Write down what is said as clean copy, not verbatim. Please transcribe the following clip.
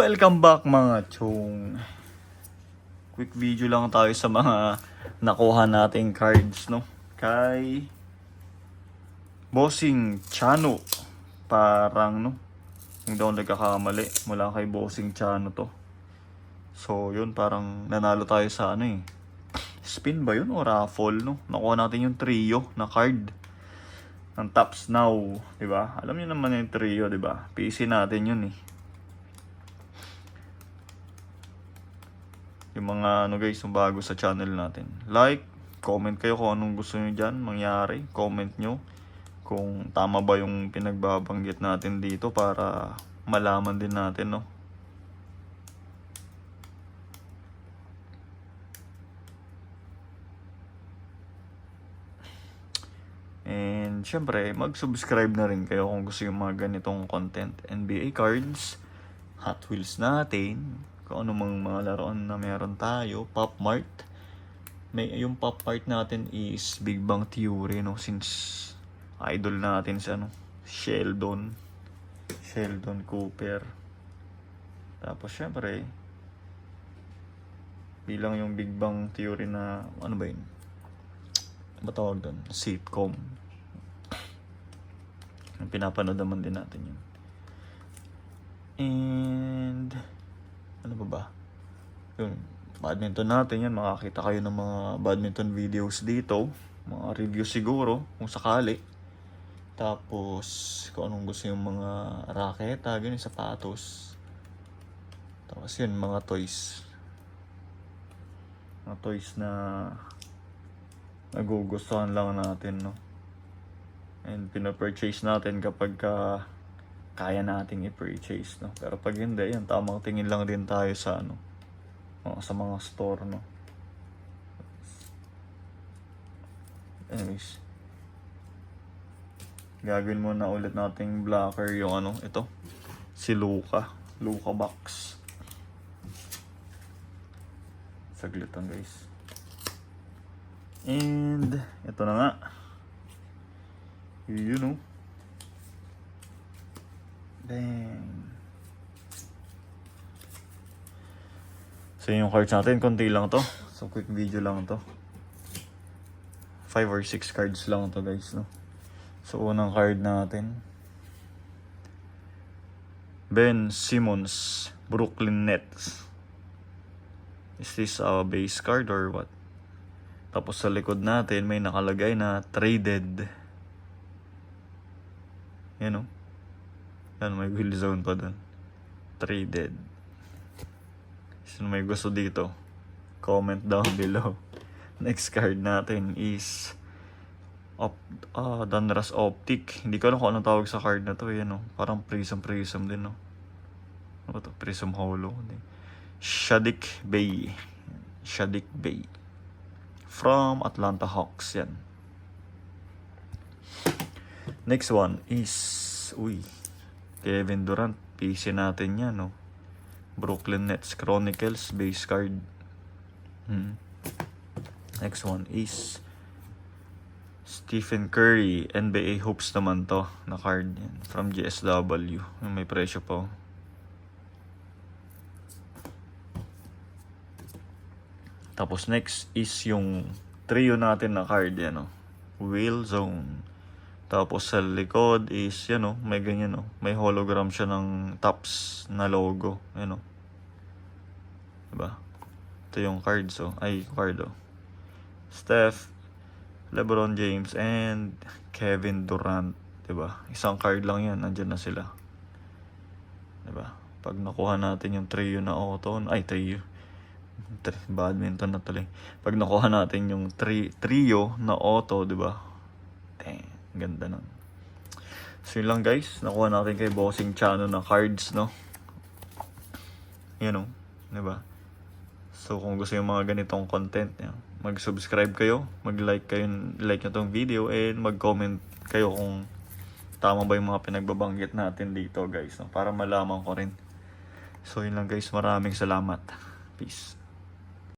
Welcome back mga chong. Quick video lang tayo sa mga nakuha nating cards, no? Kay Bossing Chano. Parang, no? Hindi ako nagkakamali. Mula kay Bossing Chano to. So, yun, parang nanalo tayo sa ano eh. Spin ba yun o raffle, no? Nakuha natin yung trio na card ng Tops Now, diba? Alam niyo naman yung trio, diba? PC natin yun eh. Yung mga ano guys, yung bago sa channel natin. Like, comment kayo kung anong gusto nyo dyan mangyari. Comment nyo kung tama ba yung pinagbabanggit natin dito para malaman din natin, no? And syempre, mag-subscribe na rin kayo kung gusto yung mga ganitong content. NBA cards, Hot Wheels natin, kung ano mga laruan na meron tayo, Pop Mart. Yung Pop Mart natin is Big Bang Theory, no? Since idol natin sa ano, Sheldon Cooper. Tapos syempre, bilang yung Big Bang Theory na, ano ba yun? Ano ba tawag doon? Sitcom. Pinapanood naman din natin yun. And ano ba? Yun, badminton natin yan. Makakita kayo ng mga badminton videos dito. Mga review siguro, kung sakali. Tapos, kung anong gusto yung mga raketa, ganyan, sapatos. Tapos yun, mga toys. Mga toys na nagugustuhan lang natin, no? And pinapurchase natin kapag kaya nating i-purchase, no? Pero pag hindi, yan, tamang tingin lang din tayo sa ano, sa mga store, no? Anyways, gagawin muna ulit nating blocker yung ano, ito, si Luka box. Saglit lang guys. And ito na nga, you know, bang. So yung cards natin, konti lang to. So quick video lang to. 5 or 6 cards lang to guys, no? So unang card natin, Ben Simmons, Brooklyn Nets. Is this a base card or what? Tapos sa likod natin may nakalagay na traded. Yan, no? Yan, may wheel zone pa dun. Traded. Sino may gusto dito, comment down below. Next card natin is Donruss Optic. Hindi ko alam kung anong tawag sa card na to. Yan, no? Parang prism din, no? Ano to? Prism Holo. Sadiq Bey. From Atlanta Hawks. Yan. Next one is Kevin Durant. PC natin yan, no? Brooklyn Nets Chronicles base card. Next one is Stephen Curry, NBA Hoops naman to na card yan, from GSW. May presyo po. Tapos next is yung trio natin na card yan, no? Wheel Zone. Tapos sa likod is yan, no? May ganyan, no? May hologram siya ng Tops na logo, yan, no? Diba? Ito yung cards, oh. Steph, LeBron James, and Kevin Durant, diba? Isang card lang yan, nandyan na sila. Diba? Pag nakuha natin yung trio na auto, badminton na tuloy. Pag nakuha natin yung trio na auto, diba? Dang, ganda nun. So yun lang guys, nakuha natin kay Bossing Chano na cards, no? Yan, no? Diba? So kung gusto yung mga ganitong content, yan, mag-subscribe kayo, like nyo tong video, and mag-comment kayo kung tama ba yung mga pinagbabanggit natin dito guys, no? Para malaman ko rin. So yun lang guys, maraming salamat. Peace.